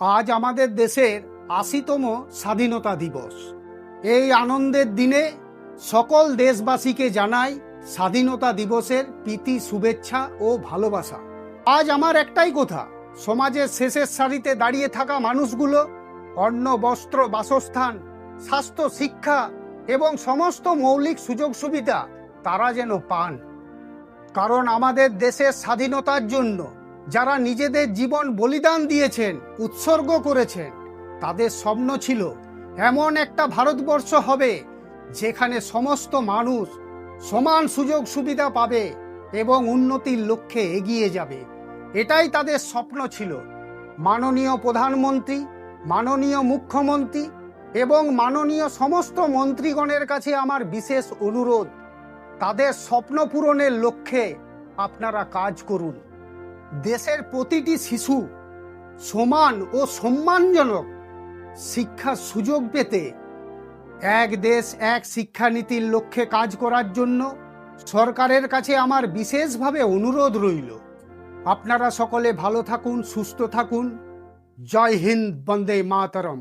আজ আমাদের দেশের ৮০তম স্বাধীনতা দিবস। এই আনন্দের দিনে সকল দেশবাসীকে জানাই স্বাধীনতা দিবসের প্রীতি, শুভেচ্ছা ও ভালোবাসা। আজ আমার একটাই কথা, সমাজের শেষের সারিতে দাঁড়িয়ে থাকা মানুষগুলো অন্ন, বস্ত্র, বাসস্থান, স্বাস্থ্য, শিক্ষা এবং সমস্ত মৌলিক সুযোগ সুবিধা তারা যেন পান। কারণ আমাদের দেশের স্বাধীনতার জন্য যারা নিজেদের জীবন বলিদান দিয়েছেন, উৎসর্গ করেছেন, তাদের স্বপ্ন ছিল এমন একটা ভারতবর্ষ হবে যেখানে সমস্ত মানুষ সমান সুযোগ সুবিধা পাবে এবং উন্নতির লক্ষ্যে এগিয়ে যাবে। এটাই তাদের স্বপ্ন ছিল। মাননীয় প্রধানমন্ত্রী, মাননীয় মুখ্যমন্ত্রী এবং মাননীয় সমস্ত মন্ত্রীগণের কাছে আমার বিশেষ অনুরোধ, তাদের স্বপ্ন পূরণের লক্ষ্যে আপনারা কাজ করুন। দেশের প্রতিটি শিশু সমান ও সম্মানজনক শিক্ষার সুযোগ পেতে এক দেশ এক শিক্ষানীতির লক্ষ্যে কাজ করার জন্য সরকারের কাছে আমার বিশেষভাবে অনুরোধ রইল। আপনারা সকলে ভালো থাকুন, সুস্থ থাকুন। জয় হিন্দ, বন্দে মাতরম।